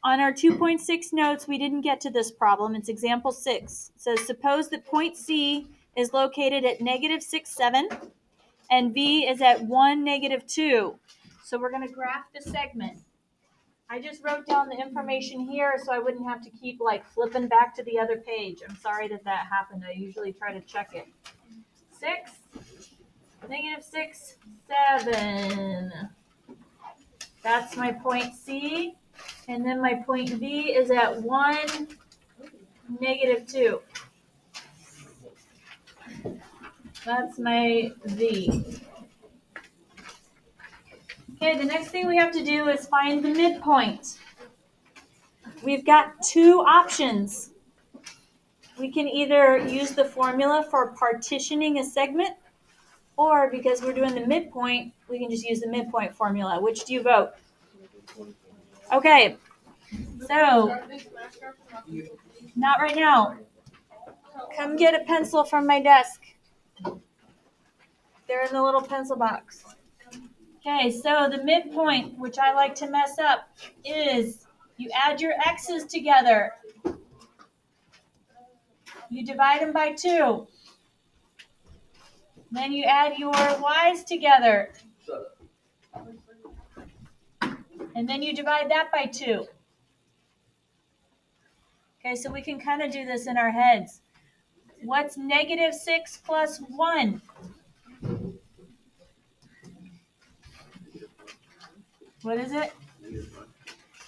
On our 2.6 notes, we didn't get to this problem. It's example 6. It says, suppose that point C is located at negative 6, 7, and V is at 1, negative 2. So we're going to graph the segment. I just wrote down the information here so I wouldn't have to keep flipping back to the other page. I'm sorry that happened. I usually try to check it. 6, negative 6, 7. That's my point C. And then my point V is at 1, negative 2. That's my V. Okay, the next thing we have to do is find the midpoint. We've got two options. We can either use the formula for partitioning a segment, or because we're doing the midpoint, we can just use the midpoint formula. Which do you vote? Okay, so, not right now. Come get a pencil from my desk. They're in the little pencil box. Okay, so the midpoint, which I like to mess up, is you add your x's together. You divide them by 2. Then you add your y's together. And then you divide that by 2. Okay, so we can kind of do this in our heads. What's negative 6 plus 1? What is it?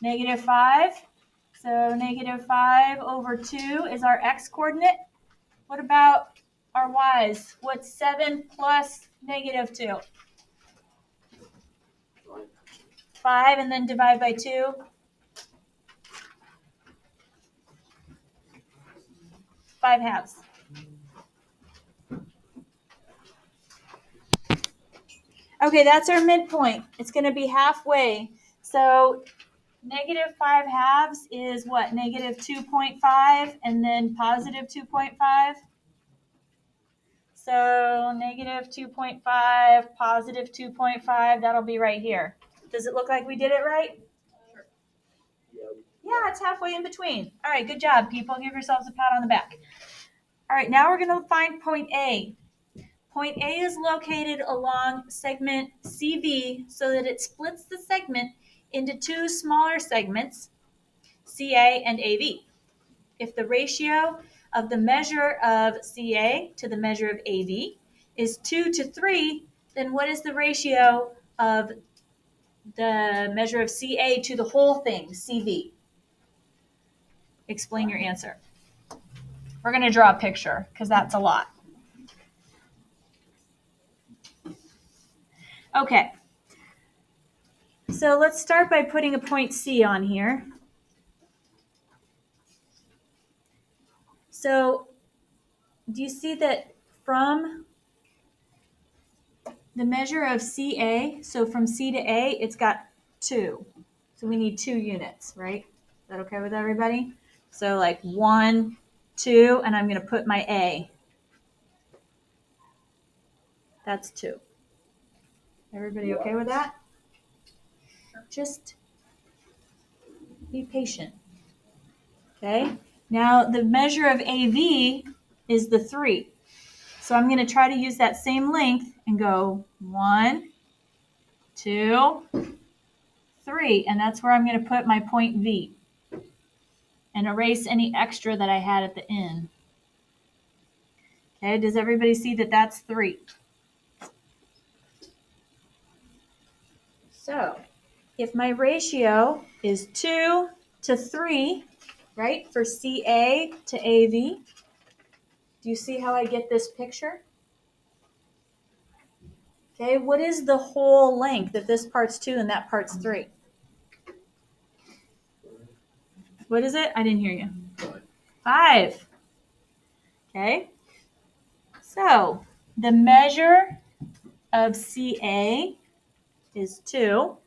Negative 5. So negative 5 over 2 is our x coordinate. What about our y's? What's 7 plus negative 2? 5, and then divide by 2. 5/2. Okay, that's our midpoint. It's going to be halfway. So negative 5/2 is what? Negative 2.5 and then positive 2.5. So negative 2.5, positive 2.5, that'll be right here. Does it look like we did it right? Sure. Yeah, it's halfway in between. All right, good job, people. Give yourselves a pat on the back. All right, now we're going to find point A. Point A is located along segment CV so that it splits the segment into two smaller segments, CA and AV. If the ratio of the measure of CA to the measure of AV is 2 to 3, then what is the ratio of the measure of CA to the whole thing, CV? Explain your answer. We're going to draw a picture because that's a lot. Okay. So let's start by putting a point C on here. So do you see that from the measure of CA, so from C to A, it's got 2. So we need 2 units, right? Is that okay with everybody? So 1, 2, and I'm going to put my A. That's 2. Everybody okay with that? Just be patient. Okay? Now the measure of AV is the 3. So I'm going to try to use that same length and go 1, 2, 3. And that's where I'm going to put my point V and erase any extra that I had at the end. Okay, does everybody see that that's 3? So if my ratio is 2 to 3, right, for CA to AV, do you see how I get this picture? Okay, what is the whole length if this part's 2 and that part's 3? What is it? I didn't hear you. 5. Okay, so the measure of CA is 2,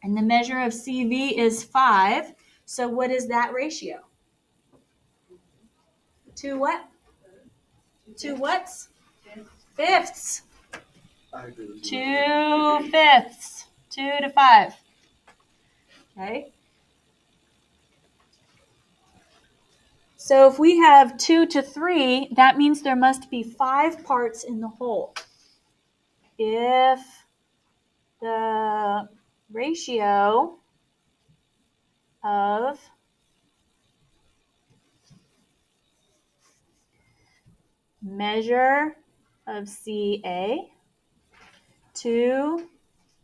and the measure of CV is 5. So what is that ratio? 2 what? 2 whats? Fifths. 2 fifths. 2 to 5. Okay. So if we have 2 to 3, that means there must be 5 parts in the whole. If the ratio of measure of CA to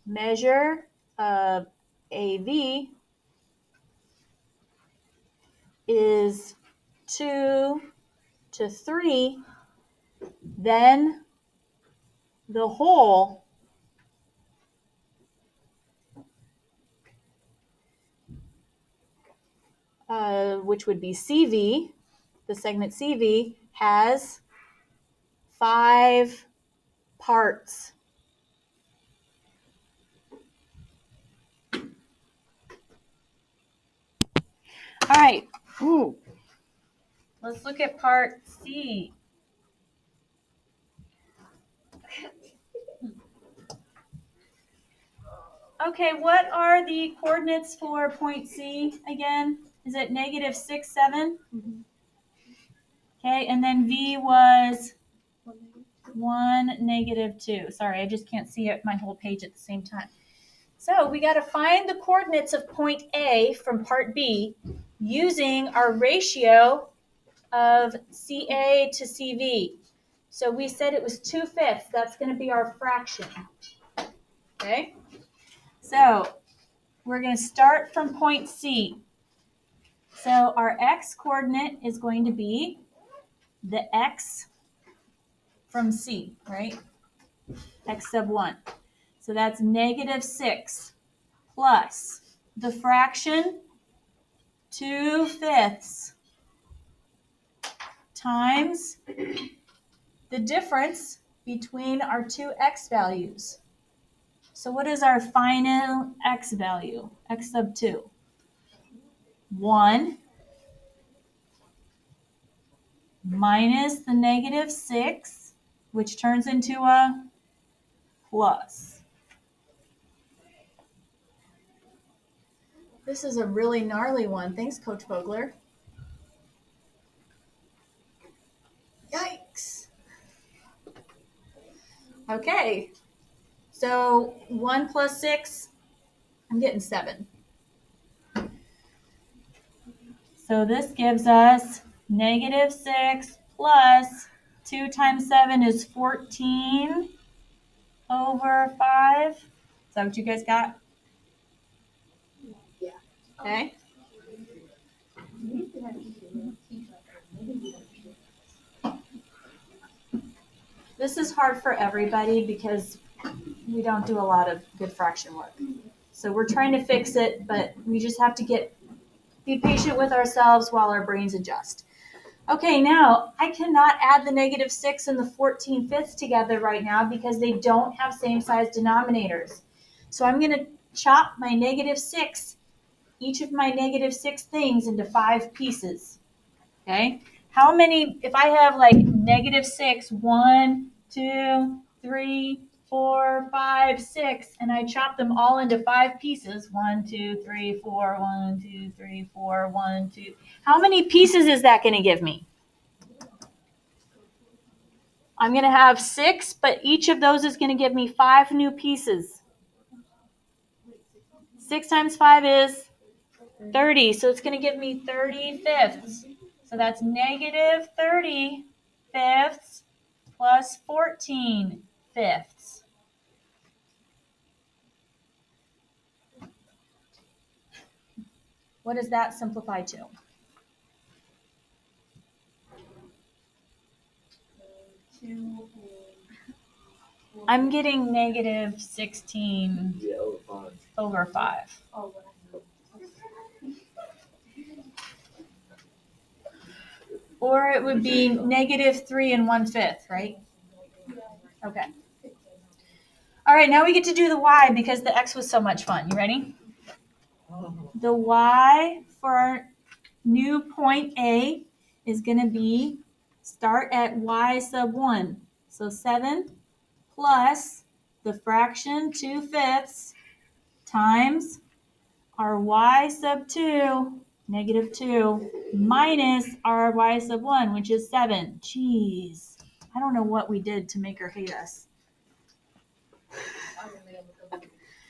measure of AV is 2 to 3, then the whole which would be CV, the segment CV, has 5 parts. All right. Ooh. Let's look at part C. Okay, what are the coordinates for point C again? Is it -6, 7? Mm-hmm. Okay, and then V was 1, -2. Sorry, I just can't see it, my whole page at the same time. So we got to find the coordinates of point A from part B using our ratio of CA to CV. So we said it was 2/5. That's going to be our fraction. Okay? So we're going to start from point C. So our x coordinate is going to be the x from C, right? X sub 1. So that's -6 plus the fraction 2/5 times the difference between our two x values. So what is our final x value? X sub 2. 1 minus the -6, which turns into a plus. This is a really gnarly one. Thanks, Coach Vogler. Yikes. Okay. So 1 plus 6, I'm getting 7. So this gives us -6 plus 2 times 7 is 14 over 5. Is that what you guys got? Yeah. Okay. This is hard for everybody because we don't do a lot of good fraction work. So we're trying to fix it, but we just have to be patient with ourselves while our brains adjust. Okay, now I cannot add the -6 and the 14/5 together right now because they don't have same size denominators. So I'm going to chop my -6, each of my -6 things into 5 pieces. Okay, how many, if I have like -6, 1, 2, 3, 4, 5, 6, and I chop them all into 5 pieces, 1, 2, 3, 4, 1, 2, 3, 4, 1, 2, how many pieces is that going to give me? I'm going to have 6, but each of those is going to give me 5 new pieces. 6 times 5 is 30, so it's going to give me 30/5. So that's -30/5 plus 14/5. What does that simplify to? I'm getting -16 over 5. Or it would be -3 1/5, right? Okay. All right, now we get to do the y because the x was so much fun. You ready? The y for our new point A is going to be, start at y sub 1. So 7 plus the fraction 2/5 times our y sub 2 Negative 2 minus our y sub 1, which is 7. Jeez. I don't know what we did to make her hate us.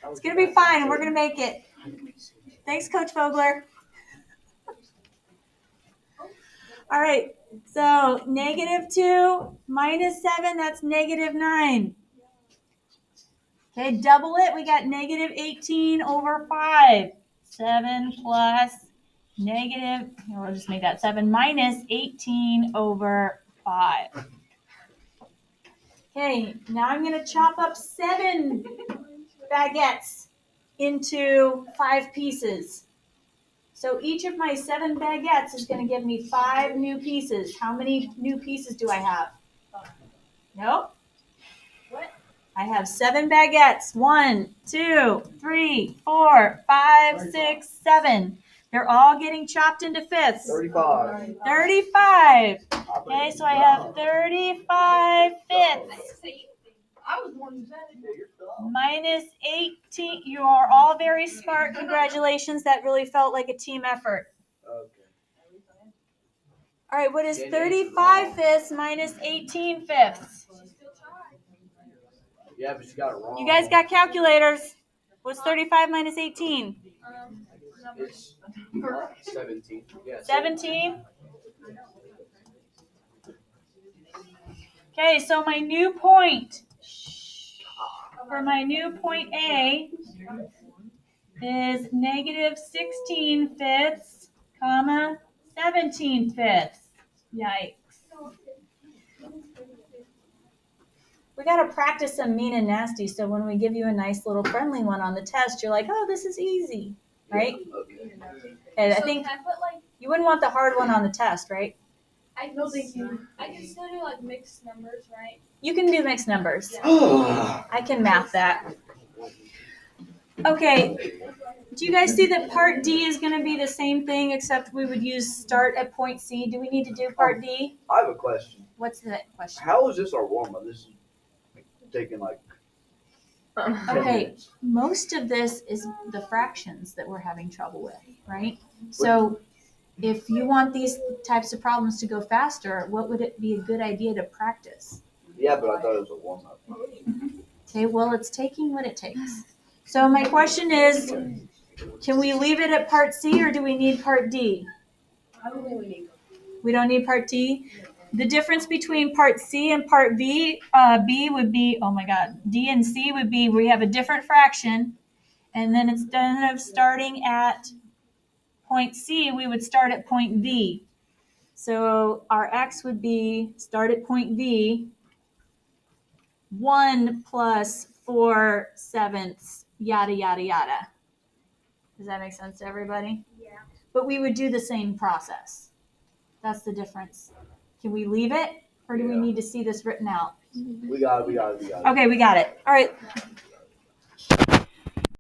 It's going to be fine, and we're going to make it. Thanks, Coach Vogler. All right, so negative 2 minus 7, that's negative 9. Okay, double it. We got negative 18 over 5. 7 plus negative, we'll just make that 7 minus 18 over 5. Okay, now I'm going to chop up 7 baguettes into 5 pieces. So each of my 7 baguettes is going to give me 5 new pieces. How many new pieces do I have? Nope. What? I have 7 baguettes. 1, 2, 3, 4, 5, 6, 7. They're all getting chopped into fifths. 35. 35. Okay, so I have 35 fifths. I was one who said it. Minus 18. You are all very smart. Congratulations. That really felt like a team effort. Okay. All right, what is 35 fifths minus 18 fifths? Yeah, but you got it wrong. You guys got calculators. What's 35 minus 18? It's 17. Yeah, 17? Okay, so my new point for my new point A is negative 16 fifths, comma, 17 fifths. Yikes. We got to practice some mean and nasty so when we give you a nice little friendly one on the test, you're like, oh, this is easy, right? Okay. And I think you wouldn't want the hard one on the test, right? No, thank you. I can still do like mixed numbers, right? You can do mixed numbers. I can math that. Okay, do you guys see that part D is going to be the same thing except we would use start at point C? Do we need to do part D? I have a question. What's the question? How is this our warm-up? This is taking like 10 Okay, minutes. most of this is the fractions that we're having trouble with, right? So if you want these types of problems to go faster, what would it be a good idea to practice? Yeah, but I thought it was a warm-up. Okay, well, it's taking what it takes. So my question is, can we leave it at part C or do we need part D? I don't think we need. We don't need part D? The difference between part C and part B would be, oh my God, D and C would be we have a different fraction, and then instead of starting at point C, we would start at point V. So our X would be start at point V, 1 plus 4/7, yada, yada, yada. Does that make sense to everybody? Yeah. But we would do the same process. That's the difference. Can we leave it, or do we Yeah. need to see this written out? We got it. Okay, we got it. All right.